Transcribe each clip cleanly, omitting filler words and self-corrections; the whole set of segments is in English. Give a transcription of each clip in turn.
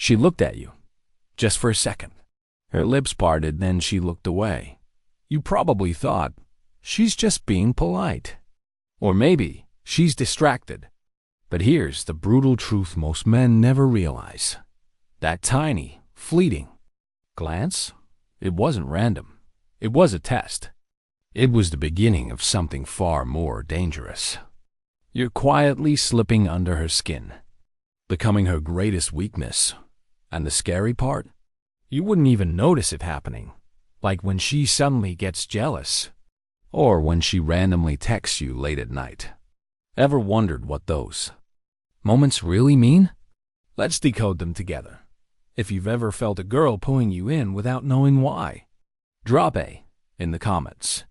She looked at you, just for a second. Her lips parted, then she looked away. You probably thought, she's just being polite. Or maybe she's distracted. But here's the brutal truth most men never realize. That tiny, fleeting glance, it wasn't random. It was a test. It was the beginning of something far more dangerous. You're quietly slipping under her skin, becoming her greatest weakness. And the scary part? You wouldn't even notice it happening. Like when she suddenly gets jealous. Or when she randomly texts you late at night. Ever wondered what those moments really mean? Let's decode them together. If you've ever felt a girl pulling you in without knowing why, drop A in the comments.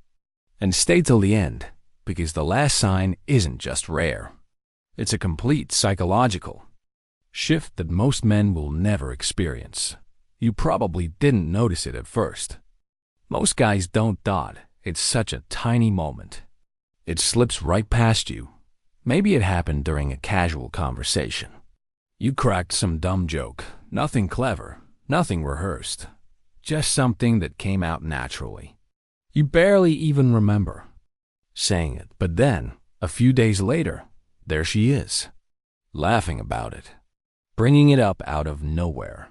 And stay till the end, because the last sign isn't just rare. It's a complete psychological shift that most men will never experience. You probably didn't notice it at first. Most guys don't. It's such a tiny moment. It slips right past you. Maybe it happened during a casual conversation. You cracked some dumb joke, nothing clever, nothing rehearsed, just something that came out naturally. You barely even remember saying it, but then, a few days later, there she is, laughing about it, bringing it up out of nowhere.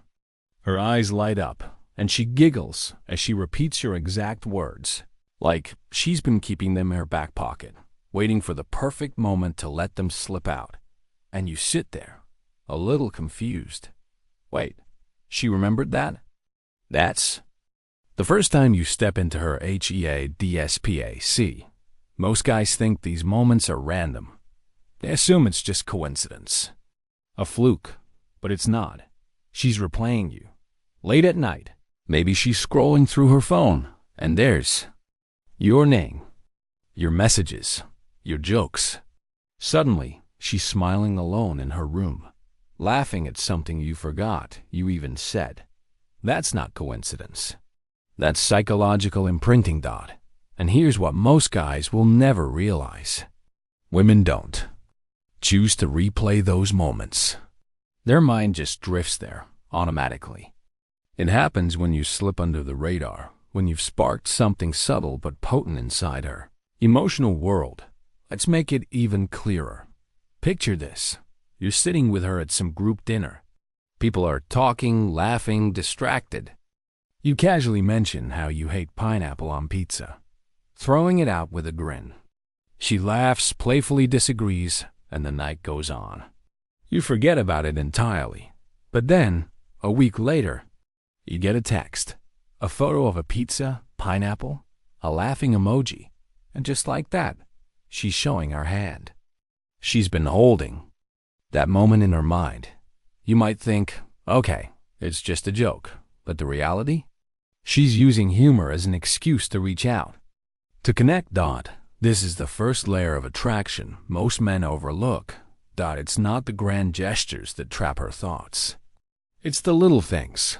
Her eyes light up, and she giggles as she repeats your exact words, like she's been keeping them in her back pocket, waiting for the perfect moment to let them slip out. And you sit there, a little confused. Wait, she remembered that? That's the first time you step into her HEADSPAC. Most guys think these moments are random. They assume it's just coincidence, a fluke, but it's not. She's replaying you. Late at night, maybe she's scrolling through her phone, and there's your name, your messages, your jokes. Suddenly, she's smiling alone in her room, laughing at something you forgot you even said. That's not coincidence. That's psychological imprinting. And here's what most guys will never realize. Women don't choose to replay those moments. Their mind just drifts there automatically. It happens when you slip under the radar, when you've sparked something subtle but potent inside her emotional world. Let's make it even clearer. Picture this. You're sitting with her at some group dinner. People are talking, laughing, distracted. You casually mention how you hate pineapple on pizza, throwing it out with a grin. She laughs, playfully disagrees, and the night goes on. You forget about it entirely. But then, a week later, you get a text, a photo of a pizza, pineapple, a laughing emoji, and just like that, she's showing her hand. She's been holding that moment in her mind. You might think, okay, it's just a joke, but the reality? She's using humor as an excuse to reach out, to connect. This is the first layer of attraction most men overlook. It's not the grand gestures that trap her thoughts. It's the little things,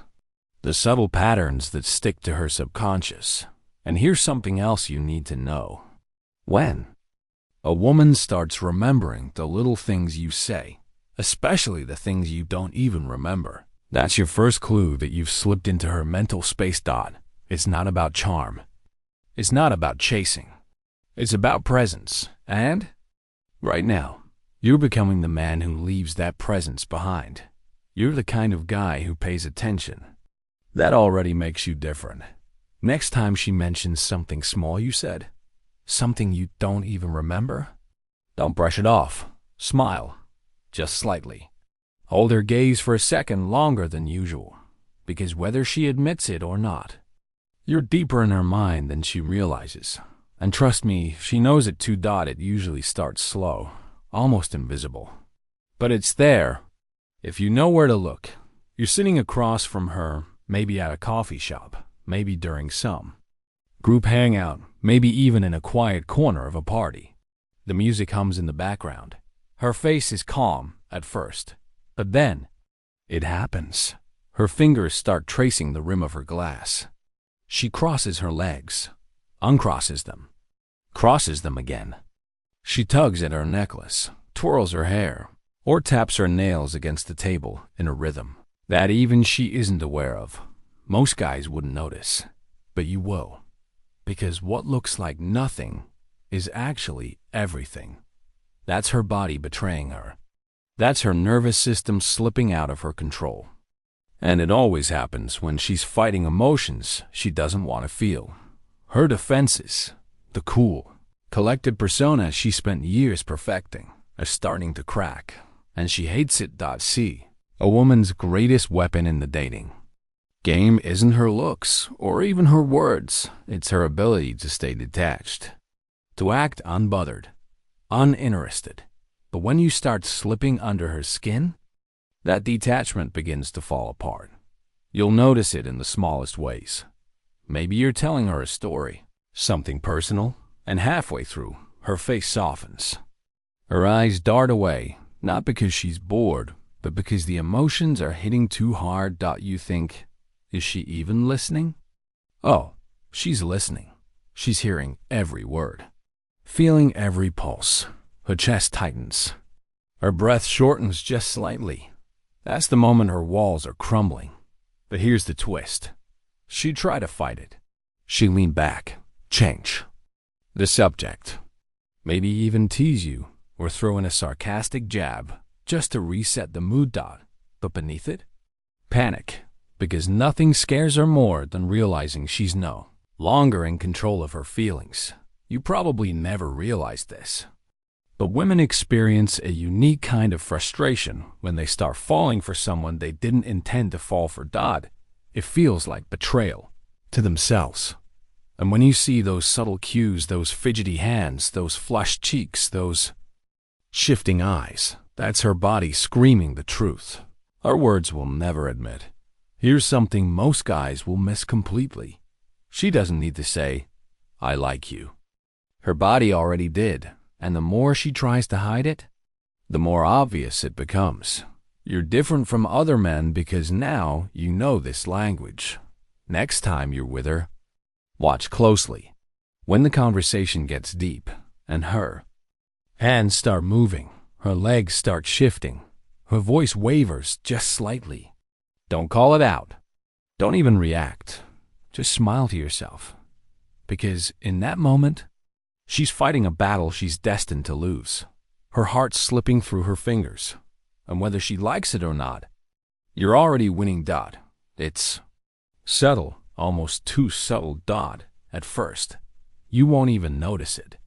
the subtle patterns that stick to her subconscious. And here's something else you need to know. When a woman starts remembering the little things you say, especially the things you don't even remember, that's your first clue that you've slipped into her mental space. It's not about charm. It's not about chasing. It's about presence. And right now, you're becoming the man who leaves that presence behind. You're the kind of guy who pays attention. That already makes you different. Next time she mentions something small you said, something you don't even remember, don't brush it off. Smile, just slightly. Hold her gaze for a second longer than usual, because whether she admits it or not, you're deeper in her mind than she realizes. And trust me, she knows it too. It usually starts slow, almost invisible. But it's there, if you know where to look. You're sitting across from her, maybe at a coffee shop, maybe during some group hangout, maybe even in a quiet corner of a party. The music hums in the background. Her face is calm at first, but then it happens. Her fingers start tracing the rim of her glass. She crosses her legs, uncrosses them, crosses them again. She tugs at her necklace, twirls her hair, or taps her nails against the table in a rhythm. that even she isn't aware of. Most guys wouldn't notice, but you will. Because what looks like nothing is actually everything. That's her body betraying her. That's her nervous system slipping out of her control. And it always happens when she's fighting emotions she doesn't want to feel. Her defenses, the cool, collected persona she spent years perfecting, are starting to crack, and she hates it. See, a woman's greatest weapon in the dating game isn't her looks or even her words, it's her ability to stay detached, to act unbothered, uninterested. But when you start slipping under her skin, that detachment begins to fall apart. You'll notice it in the smallest ways. Maybe you're telling her a story, something personal, and halfway through, her face softens. Her eyes dart away, not because she's bored, but because the emotions are hitting too hard. You think, is she even listening? Oh, she's listening. She's hearing every word, feeling every pulse. Her chest tightens. Her breath shortens just slightly. That's the moment her walls are crumbling. But here's the twist. She'd try to fight it. She lean back, change the subject, maybe even tease you or throw in a sarcastic jab just to reset the mood. But beneath it, panic, because nothing scares her more than realizing she's no longer in control of her feelings. You probably never realized this, but women experience a unique kind of frustration when they start falling for someone they didn't intend to fall for. It feels like betrayal to themselves. And when you see those subtle cues, those fidgety hands, those flushed cheeks, those shifting eyes, that's her body screaming the truth. Our words will never admit. Here's something most guys will miss completely. She doesn't need to say, "I like you." Her body already did, and the more she tries to hide it, the more obvious it becomes. You're different from other men because now you know this language. Next time you're with her, watch closely. When the conversation gets deep and her hands start moving, her legs start shifting, her voice wavers just slightly, don't call it out. Don't even react. Just smile to yourself. Because in that moment, she's fighting a battle she's destined to lose. Her heart's slipping through her fingers. And whether she likes it or not, you're already winning. It's subtle, almost too subtle. At first, you won't even notice it.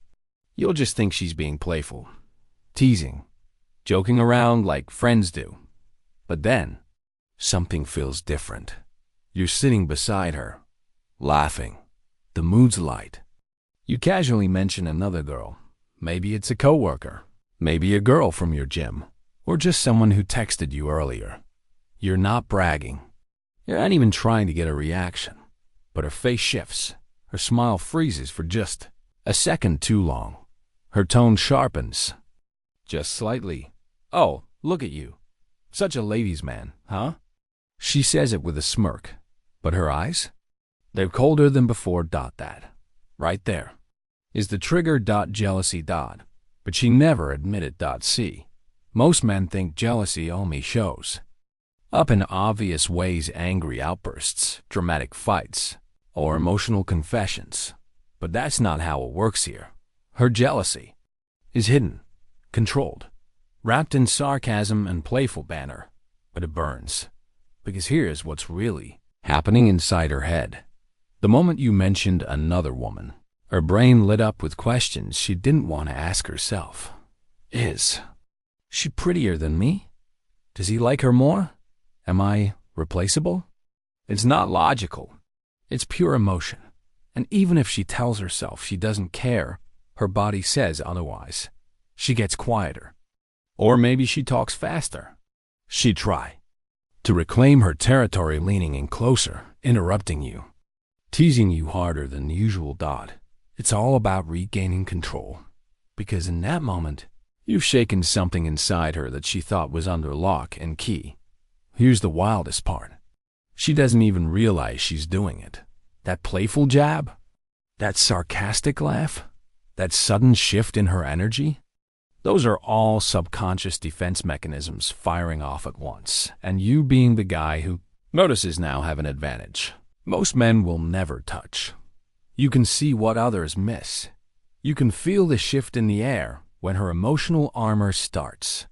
You'll just think she's being playful, teasing, joking around like friends do. But then, something feels different. You're sitting beside her, laughing. The mood's light. You casually mention another girl. Maybe it's a coworker, maybe a girl from your gym, or just someone who texted you earlier. You're not bragging. You're not even trying to get a reaction. But her face shifts. Her smile freezes for just a second too long. Her tone sharpens. Just slightly. "Oh, look at you. Such a ladies' man, huh?" She says it with a smirk. But her eyes? They're colder than before. That, right there, is the trigger. Jealousy. But she never admitted. See, most men think jealousy only shows up in obvious ways: angry outbursts, dramatic fights, or emotional confessions. But that's not how it works here. Her jealousy is hidden, controlled, wrapped in sarcasm and playful banter. But it burns. Because here's what's really happening inside her head. The moment you mentioned another woman, her brain lit up with questions she didn't want to ask herself. Is she prettier than me? Does he like her more? Am I replaceable? It's not logical. It's pure emotion. And even if she tells herself she doesn't care, her body says otherwise. She gets quieter. Or maybe she talks faster. She'd try to reclaim her territory, leaning in closer, interrupting you, teasing you harder than usual. It's all about regaining control. Because in that moment, you've shaken something inside her that she thought was under lock and key. Here's the wildest part. She doesn't even realize she's doing it. That playful jab, that sarcastic laugh, that sudden shift in her energy, Those are all subconscious defense mechanisms firing off at once, and you being the guy who notices now have an advantage. Most men will never touch. You can see what others miss. You can feel the shift in the air when her emotional armor starts.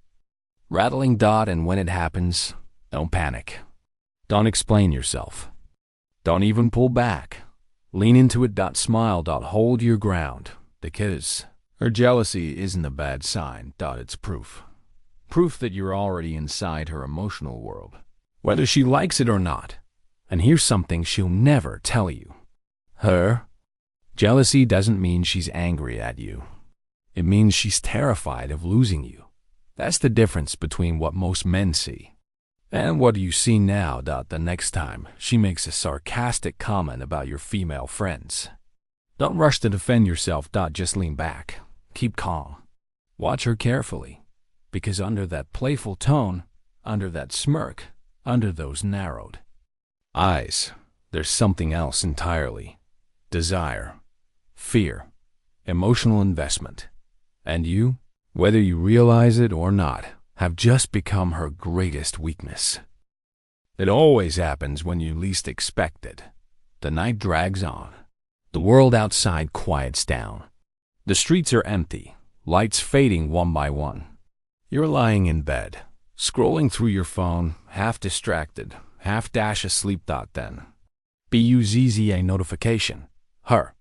Rattling. And when it happens, don't panic. Don't explain yourself. Don't even pull back. Lean into it. Smile. Hold your ground, because her jealousy isn't a bad sign. It's proof. Proof that you're already inside her emotional world, whether she likes it or not. And here's something she'll never tell you. Her jealousy doesn't mean she's angry at you. It means she's terrified of losing you. That's the difference between what most men see and what you see now. The next time she makes a sarcastic comment about your female friends, don't rush to defend yourself. Just lean back. Keep calm. Watch her carefully, because under that playful tone, under that smirk, under those narrowed eyes, there's something else entirely. Desire, fear, emotional investment. And you, whether you realize it or not, have just become her greatest weakness. It always happens when you least expect it. The night drags on. The world outside quiets down. The streets are empty, lights fading one by one. You're lying in bed, scrolling through your phone, half distracted, half asleep. Then buzz a notification. Her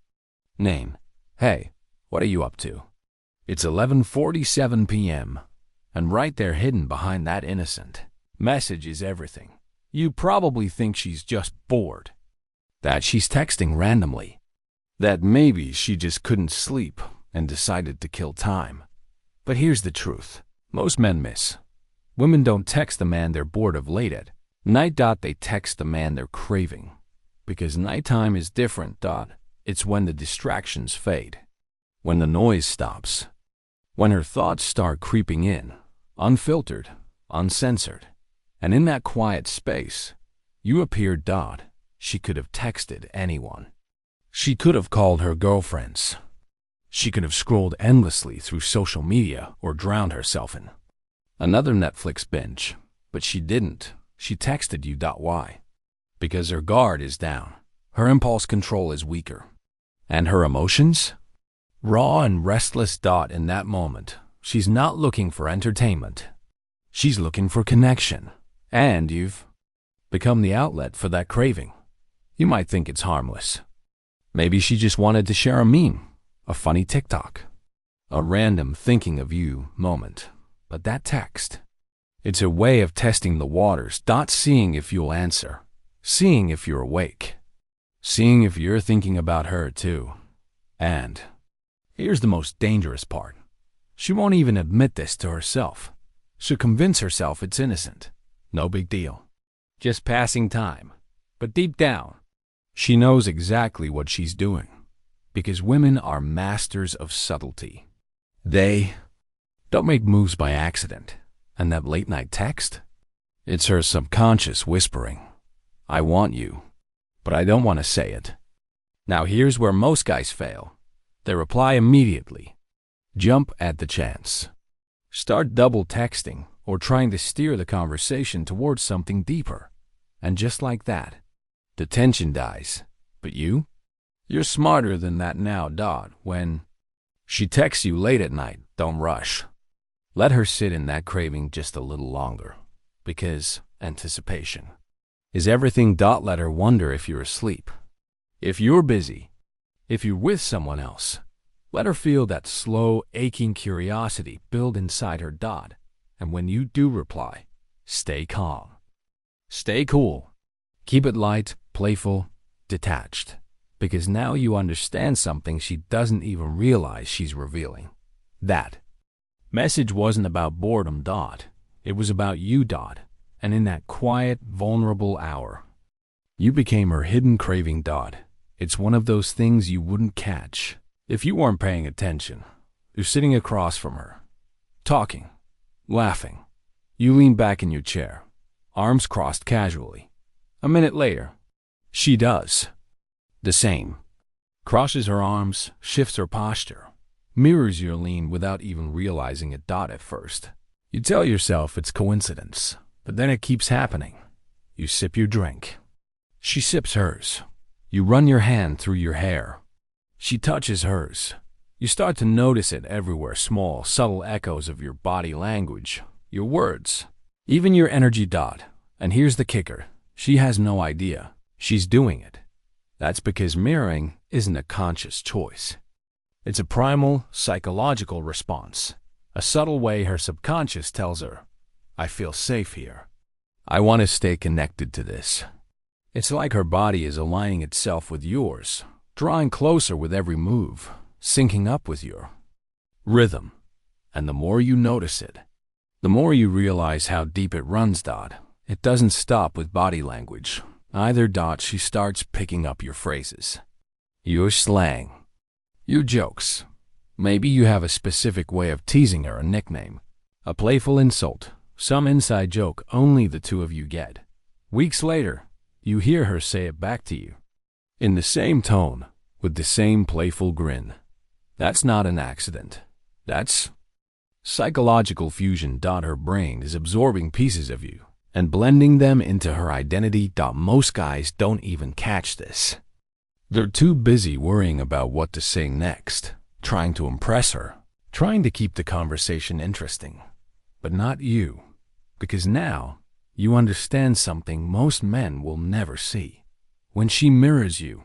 name. Hey, what are you up to? It's 11:47 p.m., and right there hidden behind that innocent message is everything. You probably think she's just bored, that she's texting randomly, that maybe she just couldn't sleep and decided to kill time. But here's the truth. Most men miss. Women don't text the man they're bored of late at night. They text the man they're craving. Because nighttime is different. It's when the distractions fade, when the noise stops, when her thoughts start creeping in, unfiltered, uncensored. And in that quiet space, you appear. She could have texted anyone. She could have called her girlfriends. She could have scrolled endlessly through social media or drowned herself in another Netflix binge. But she didn't. She texted you. Why? Because her guard is down. Her impulse control is weaker. And her emotions? Raw and restless. In that moment, she's not looking for entertainment. She's looking for connection. And you've become the outlet for that craving. You might think it's harmless. Maybe she just wanted to share a meme, a funny TikTok, a random thinking of you moment. But that text, it's a way of testing the waters. Seeing if you'll answer, seeing if you're awake, seeing if you're thinking about her too. And here's the most dangerous part. She won't even admit this to herself. She'll convince herself it's innocent. No big deal. Just passing time. But deep down, she knows exactly what she's doing. Because women are masters of subtlety. They don't make moves by accident. And that late night text? It's her subconscious whispering. I want you, but I don't want to say it. Now here's where most guys fail. They reply immediately. Jump at the chance. Start double texting or trying to steer the conversation towards something deeper. And just like that, the tension dies. But you're smarter than that now. When she texts you late at night, don't rush. Let her sit in that craving just a little longer. Because anticipation is everything. Let her wonder if you're asleep, if you're busy, if you're with someone else. Let her feel that slow, aching curiosity build inside her. And when you do reply, stay calm. Stay cool. Keep it light, playful, detached. Because now you understand something she doesn't even realize she's revealing. That message wasn't about boredom. It was about you. And in that quiet, vulnerable hour, you became her hidden craving. It's one of those things you wouldn't catch if you weren't paying attention. You're sitting across from her, talking, laughing. You lean back in your chair, arms crossed casually. A minute later, she does the same. Crosses her arms, shifts her posture, mirrors your lean without even realizing it. At first, you tell yourself it's coincidence, but then it keeps happening. You sip your drink. She sips hers. You run your hand through your hair. She touches hers. You start to notice it everywhere, small, subtle echoes of your body language, your words, even your energy. And here's the kicker. She has no idea she's doing it. That's because mirroring isn't a conscious choice. It's a primal, psychological response, a subtle way her subconscious tells her, I feel safe here. I want to stay connected to this. It's like her body is aligning itself with yours, drawing closer with every move, syncing up with your rhythm. And the more you notice it, the more you realize how deep it runs. It doesn't stop with body language either. She starts picking up your phrases, your slang, your jokes. Maybe you have a specific way of teasing her, a nickname, a playful insult, some inside joke only the two of you get. Weeks later, you hear her say it back to you, in the same tone, with the same playful grin. That's not an accident. That's psychological fusion. Her brain is absorbing pieces of you and blending them into her identity. Most guys don't even catch this. They're too busy worrying about what to say next, trying to impress her, trying to keep the conversation interesting. But not you, because now you understand something most men will never see. When she mirrors you,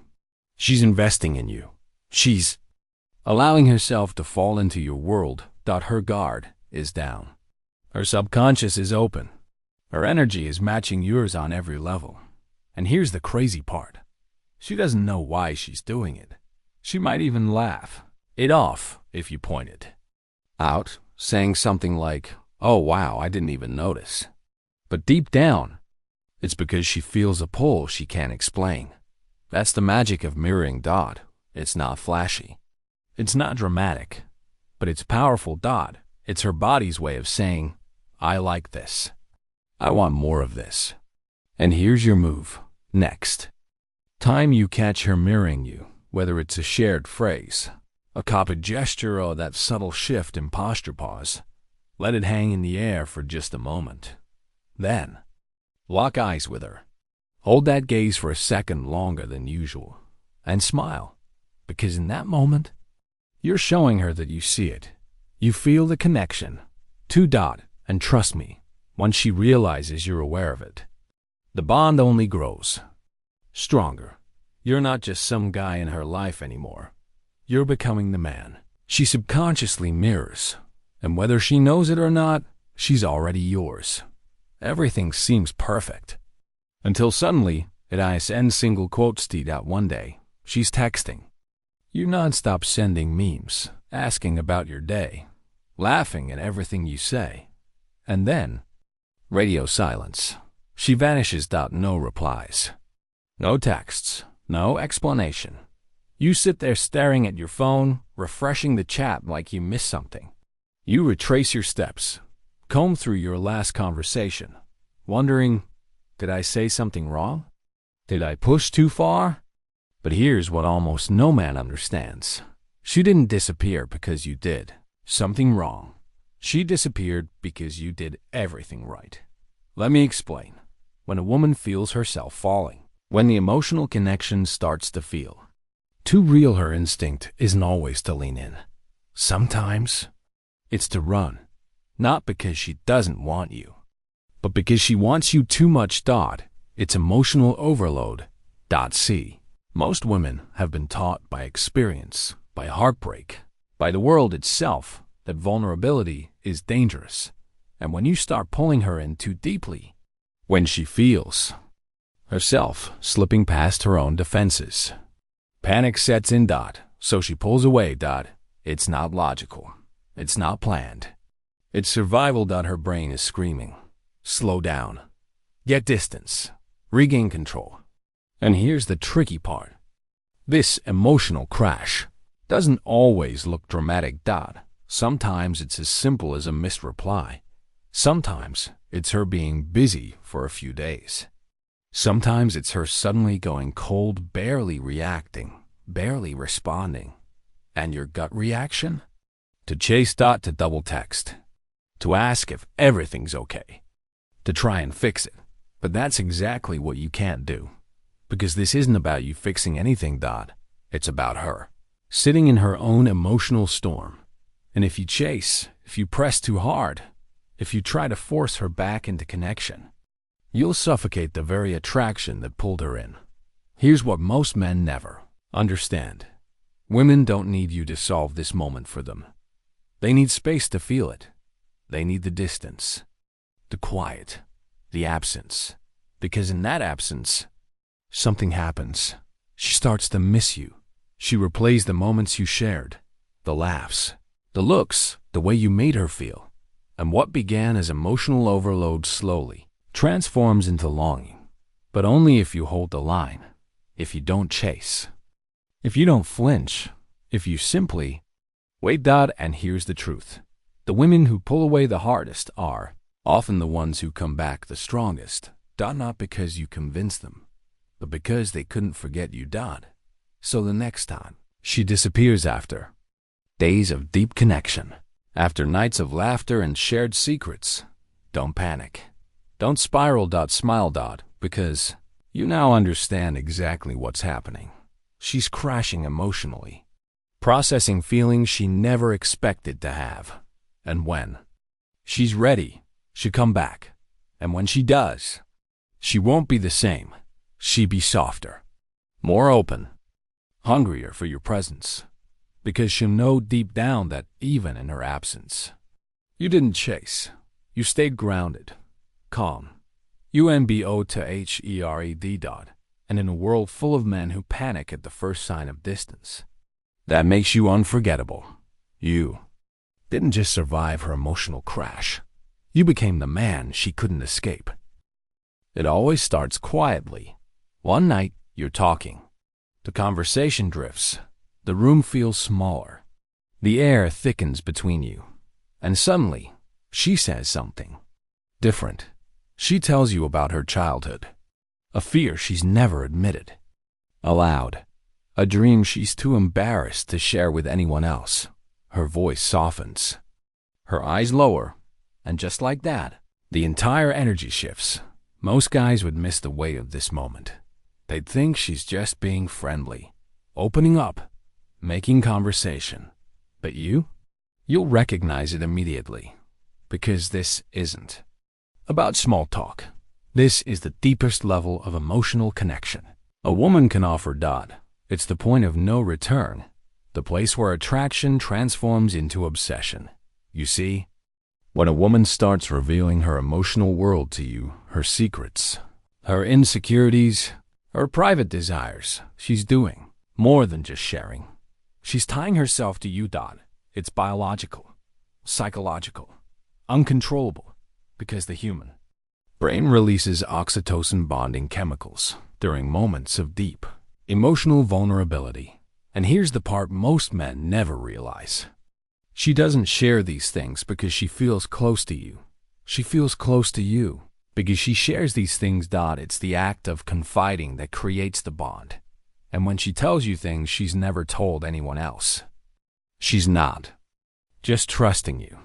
she's investing in you. She's allowing herself to fall into your world. Her guard is down. Her subconscious is open. Her energy is matching yours on every level. And here's the crazy part. She doesn't know why she's doing it. She might even laugh it off if you point it out, saying something like, oh wow, I didn't even notice. But deep down, it's because she feels a pull she can't explain. That's the magic of mirroring. It's not flashy. It's not dramatic. But it's powerful. It's her body's way of saying, I like this. I want more of this. And here's your move. Next time you catch her mirroring you, whether it's a shared phrase, a copied gesture, or that subtle shift in posture, pause. Let it hang in the air for just a moment. Then, lock eyes with her. Hold that gaze for a second longer than usual. And smile. Because in that moment, you're showing her that you see it. You feel the connection. And trust me, once she realizes you're aware of it, the bond only grows stronger. You're not just some guy in her life anymore. You're becoming the man she subconsciously mirrors. And whether she knows it or not, she's already yours. Everything seems perfect. Until suddenly, at ISN single quotes one day, she's texting. You nonstop sending memes, asking about your day, laughing at everything you say. And then, radio silence. She vanishes. No replies. No texts. No explanation. You sit there staring at your phone, refreshing the chat like you missed something. You retrace your steps, comb through your last conversation, wondering, did I say something wrong? Did I push too far? But here's what almost no man understands. She didn't disappear because you did something wrong. She disappeared because you did everything right. Let me explain. When a woman feels herself falling, when the emotional connection starts to feel too real, her instinct isn't always to lean in. Sometimes it's to run, not because she doesn't want you, but because she wants you too much. It's emotional overload. See, most women have been taught by experience, by heartbreak, by the world itself, that vulnerability is dangerous. And when you start pulling her in too deeply, when she feels herself slipping past her own defenses, panic sets in. So she pulls away. It's not logical. It's not planned. It's survival. Her brain is screaming. Slow down. Get distance. Regain control. And here's the tricky part. This emotional crash doesn't always look dramatic. Sometimes it's as simple as a missed reply. Sometimes it's her being busy for a few days. Sometimes it's her suddenly going cold, barely reacting, barely responding. And your gut reaction? to chase dot to double text, to ask if everything's okay, to try and fix it. But that's exactly what you can't do. Because this isn't about you fixing anything dot. It's about her, sitting in her own emotional storm. And if you chase, if you press too hard, if you try to force her back into connection, you'll suffocate the very attraction that pulled her in. Here's what most men never understand. Women don't need you to solve this moment for them. They need space to feel it. They need the distance, the quiet, the absence. Because in that absence, something happens. She starts to miss you. She replays the moments you shared, the laughs, the looks, the way you made her feel. And what began as emotional overload slowly transforms into longing. But only if you hold the line, if you don't chase, if you don't flinch, if you simply wait dot. And here's the truth. The women who pull away the hardest are often the ones who come back the strongest. Dot, not because you convinced them, but because they couldn't forget you dot. So the next time she disappears after days of deep connection, after nights of laughter and shared secrets, don't panic. Don't spiral dot, smile dot, because you now understand exactly what's happening. She's crashing emotionally, processing feelings she never expected to have. And when she's ready, she'll come back. And when she does, she won't be the same. She'll be softer, more open, hungrier for your presence. Because she'll know deep down that even in her absence, you didn't chase. You stayed grounded, calm, UNBO to HERED dot. And in a world full of men who panic at the first sign of distance, that makes you unforgettable. You didn't just survive her emotional crash. You became the man she couldn't escape. It always starts quietly. One night, you're talking. The conversation drifts. The room feels smaller. The air thickens between you. And suddenly, she says something different. She tells you about her childhood, a fear she's never admitted aloud, a dream she's too embarrassed to share with anyone else. Her voice softens, her eyes lower, and just like that, the entire energy shifts. Most guys would miss the weight of this moment. They'd think she's just being friendly, opening up, making conversation. But you'll recognize it immediately, because this isn't about small talk. This is the deepest level of emotional connection a woman can offer dot. It's the point of no return, the place where attraction transforms into obsession. You see, when a woman starts revealing her emotional world to you, her secrets, her insecurities, her private desires, she's doing more than just sharing. She's tying herself to you dot. It's biological, psychological, uncontrollable, because the human brain releases oxytocin bonding chemicals during moments of deep emotional vulnerability. And here's the part most men never realize. She doesn't share these things because she feels close to you. She feels close to you because she shares these things dot. It's the act of confiding that creates the bond. And when she tells you things she's never told anyone else, she's not just trusting you.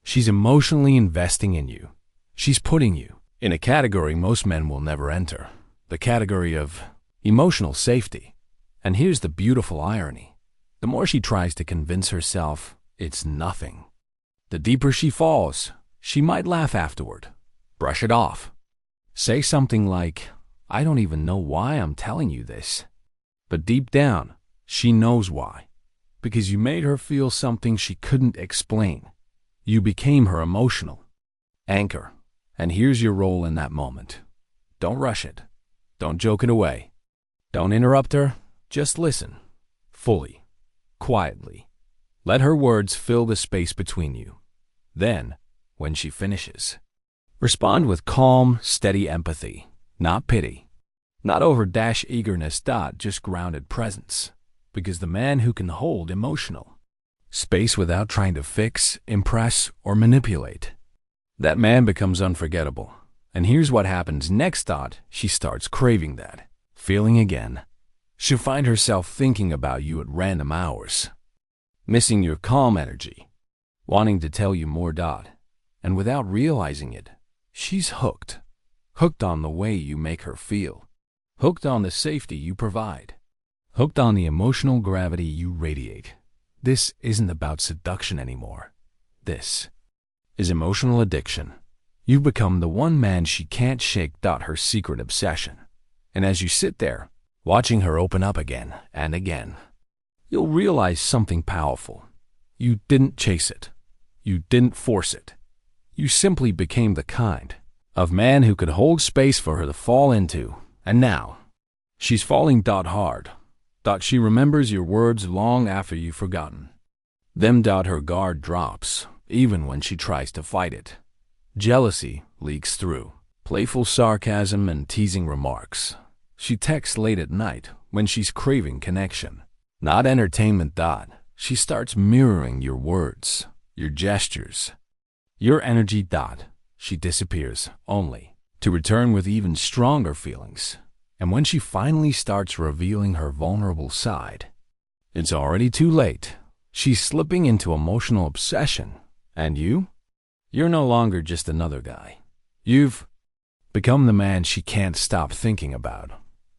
She's emotionally investing in you. She's putting you in a category most men will never enter, the category of emotional safety. And here's the beautiful irony. The more she tries to convince herself it's nothing, the deeper she falls. She might laugh afterward, brush it off, say something like, "I don't even know why I'm telling you this." But deep down, she knows why. Because you made her feel something she couldn't explain. You became her emotional anchor. And here's your role in that moment. Don't rush it. Don't joke it away. Don't interrupt her. Just listen. Fully. Quietly. Let her words fill the space between you. Then, when she finishes, respond with calm, steady empathy. Not pity. Not over-dash eagerness dot, just grounded presence. Because the man who can hold emotional space without trying to fix, impress, or manipulate, that man becomes unforgettable. And here's what happens next dot. She starts craving that feeling again. She'll find herself thinking about you at random hours, missing your calm energy, wanting to tell you more. And without realizing it, she's hooked. Hooked on the way you make her feel. Hooked on the safety you provide. Hooked on the emotional gravity you radiate. This isn't about seduction anymore. This is emotional addiction. You've become the one man she can't shake. Her secret obsession. And as you sit there, watching her open up again and again, you'll realize something powerful. You didn't chase it. You didn't force it. You simply became the kind of man who could hold space for her to fall into. And now, she's falling hard. She remembers your words long after you've forgotten them. Her guard drops, even when she tries to fight it. Jealousy leaks through. Playful sarcasm and teasing remarks. She texts late at night when she's craving connection, not entertainment. She starts mirroring your words, your gestures, your energy. She disappears, only to return with even stronger feelings. And when she finally starts revealing her vulnerable side, it's already too late. She's slipping into emotional obsession. And you're no longer just another guy. You've become the man she can't stop thinking about.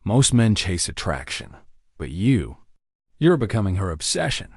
Most men chase attraction, but you're becoming her obsession.